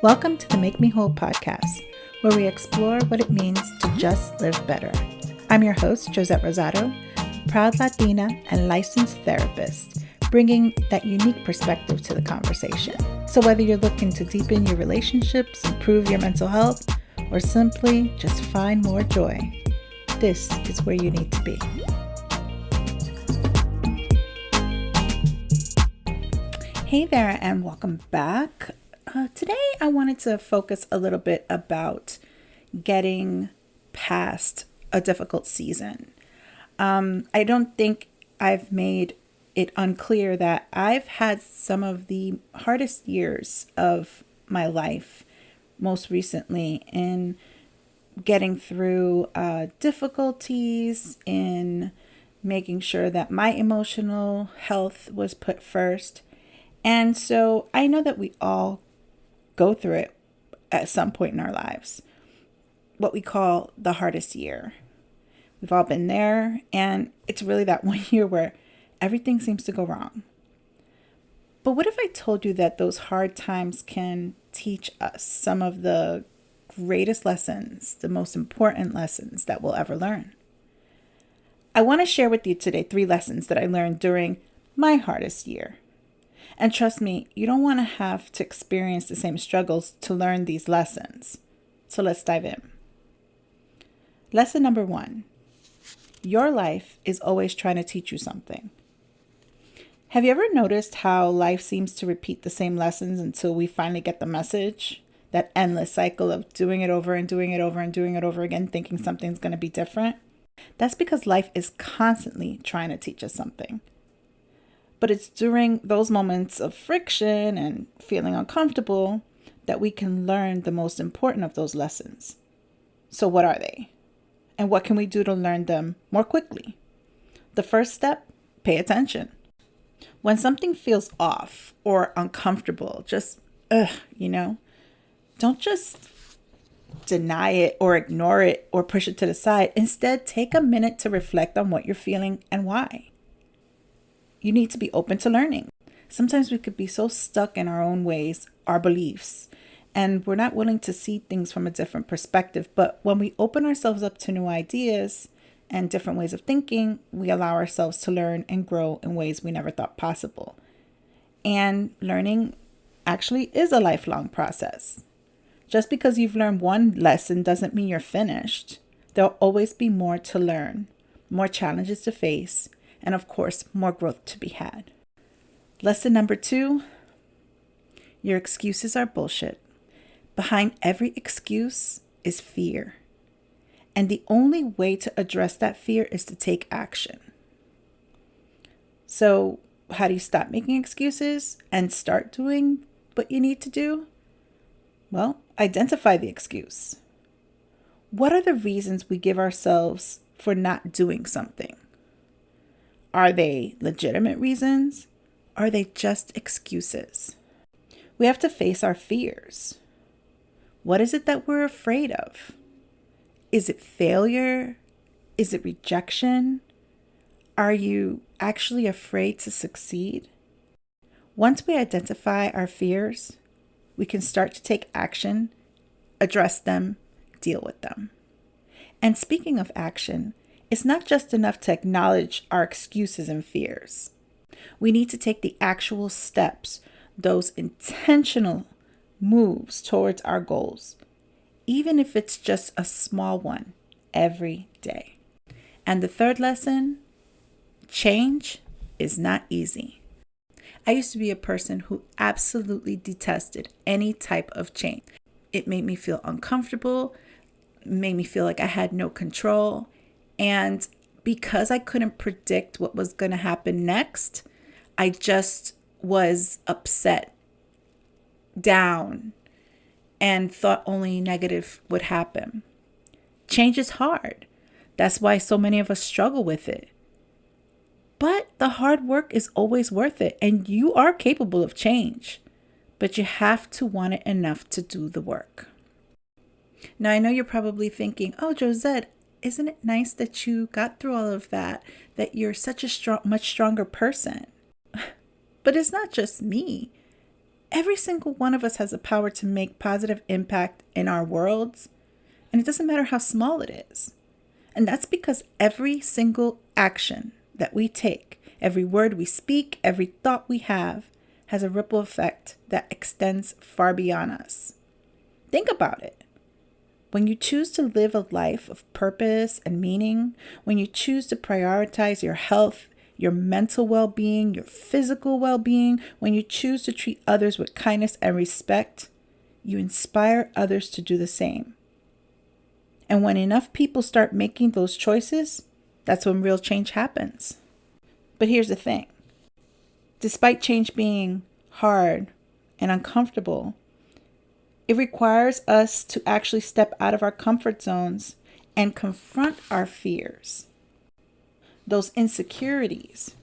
Welcome to the Make Me Whole podcast, where we explore what it means to just live better. I'm your host, Josette Rosado, proud Latina and licensed therapist, bringing that unique perspective to the conversation. So whether you're looking to deepen your relationships, improve your mental health, or simply just find more joy, this is where you need to be. Hey there, and welcome back. Today, I wanted to focus a little bit about getting past a difficult season. I don't think I've made it unclear that I've had some of the hardest years of my life, most recently in getting through difficulties, in making sure that my emotional health was put first. And so I know that we all go through it at some point in our lives, what we call the hardest year. We've all been there, and it's really that one year where everything seems to go wrong. But what if I told you that those hard times can teach us some of the greatest lessons, the most important lessons that we'll ever learn? I want to share with you today 3 lessons that I learned during my hardest year. And trust me, you don't want to have to experience the same struggles to learn these lessons. So let's dive in. Lesson number 1. Your life is always trying to teach you something. Have you ever noticed how life seems to repeat the same lessons until we finally get the message? That endless cycle of doing it over and doing it over and doing it over again, thinking something's going to be different? That's because life is constantly trying to teach us something. But it's during those moments of friction and feeling uncomfortable that we can learn the most important of those lessons. So what are they? And what can we do to learn them more quickly? The first step, pay attention. When something feels off or uncomfortable, don't just deny it or ignore it or push it to the side. Instead, take a minute to reflect on what you're feeling and why. You need to be open to learning. Sometimes we could be so stuck in our own ways, our beliefs, and we're not willing to see things from a different perspective. But when we open ourselves up to new ideas and different ways of thinking, we allow ourselves to learn and grow in ways we never thought possible. And learning actually is a lifelong process. Just because you've learned one lesson doesn't mean you're finished. There'll always be more to learn, more challenges to face, and of course, more growth to be had. Lesson number 2, your excuses are bullshit. Behind every excuse is fear. And the only way to address that fear is to take action. So, how do you stop making excuses and start doing what you need to do? Well, identify the excuse. What are the reasons we give ourselves for not doing something? Are they legitimate reasons? Are they just excuses? We have to face our fears. What is it that we're afraid of? Is it failure? Is it rejection? Are you actually afraid to succeed? Once we identify our fears, we can start to take action, address them, deal with them. And speaking of action, it's not just enough to acknowledge our excuses and fears. We need to take the actual steps, those intentional moves towards our goals, even if it's just a small one every day. And the third lesson, change is not easy. I used to be a person who absolutely detested any type of change. It made me feel uncomfortable, made me feel like I had no control. And because I couldn't predict what was going to happen next, I just was upset, down, and thought only negative would happen. Change is hard. That's why so many of us struggle with it. But the hard work is always worth it, and you are capable of change. But you have to want it enough to do the work. Now, I know you're probably thinking, oh, Josette, isn't it nice that you got through all of that you're such a much stronger person? But it's not just me. Every single one of us has the power to make positive impact in our worlds, and it doesn't matter how small it is. And that's because every single action that we take, every word we speak, every thought we have, has a ripple effect that extends far beyond us. Think about it. When you choose to live a life of purpose and meaning, when you choose to prioritize your health, your mental well-being, your physical well-being, when you choose to treat others with kindness and respect, you inspire others to do the same. And when enough people start making those choices, that's when real change happens. But here's the thing. Despite change being hard and uncomfortable, it requires us to actually step out of our comfort zones and confront our fears, those insecurities.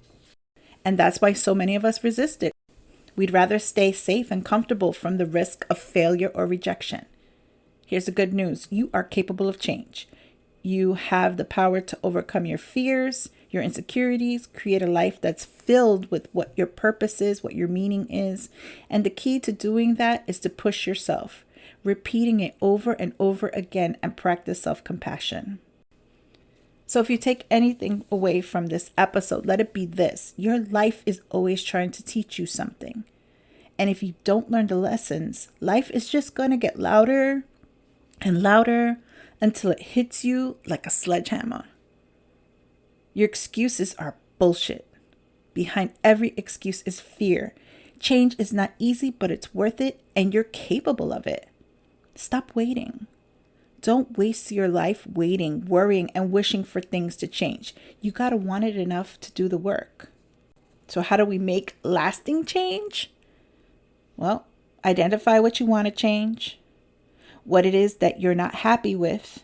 And that's why so many of us resist it. We'd rather stay safe and comfortable from the risk of failure or rejection. Here's the good news. You are capable of change. You have the power to overcome your fears, your insecurities, create a life that's filled with what your purpose is, what your meaning is. And the key to doing that is to push yourself, repeating it over and over again, and practice self-compassion. So if you take anything away from this episode, let it be this. Your life is always trying to teach you something. And if you don't learn the lessons, life is just going to get louder and louder until it hits you like a sledgehammer. Your excuses are bullshit. Behind every excuse is fear. Change is not easy, but it's worth it, and you're capable of it. Stop waiting. Don't waste your life waiting, worrying, and wishing for things to change. You gotta want it enough to do the work. So how do we make lasting change? Well, identify what you want to change, what it is that you're not happy with.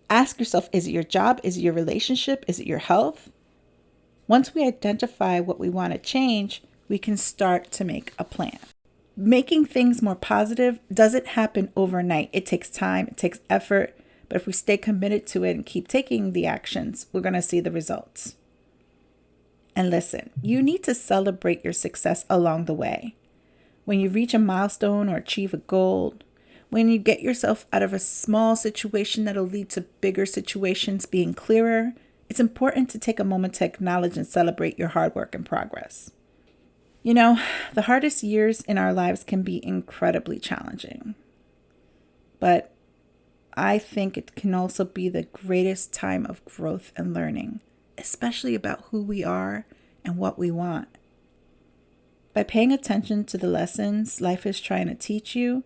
Ask yourself, is it your job? Is it your relationship? Is it your health? Once we identify what we want to change, we can start to make a plan. Making things more positive doesn't happen overnight. It takes time, it takes effort, but if we stay committed to it and keep taking the actions, we're going to see the results. And listen, you need to celebrate your success along the way. When you reach a milestone or achieve a goal, when you get yourself out of a small situation that'll lead to bigger situations being clearer, it's important to take a moment to acknowledge and celebrate your hard work and progress. You know, the hardest years in our lives can be incredibly challenging. But I think it can also be the greatest time of growth and learning, especially about who we are and what we want. By paying attention to the lessons life is trying to teach you,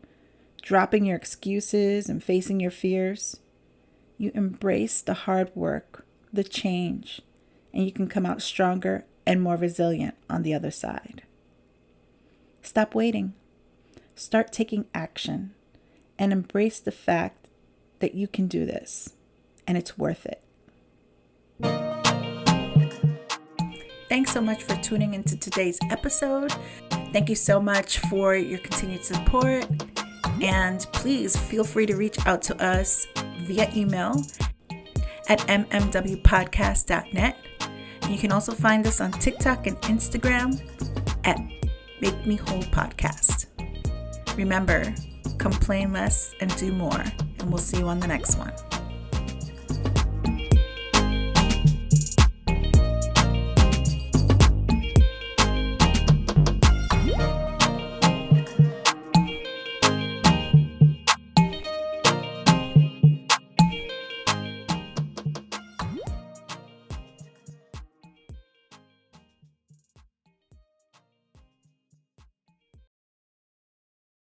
dropping your excuses and facing your fears, you embrace the hard work, the change, and you can come out stronger and more resilient on the other side. Stop waiting. Start taking action and embrace the fact that you can do this and it's worth it. Thanks so much for tuning into today's episode. Thank you so much for your continued support. And please feel free to reach out to us via email at mmwpodcast.net. And you can also find us on TikTok and Instagram at Make Me Whole Podcast. Remember, complain less and do more, and we'll see you on the next one.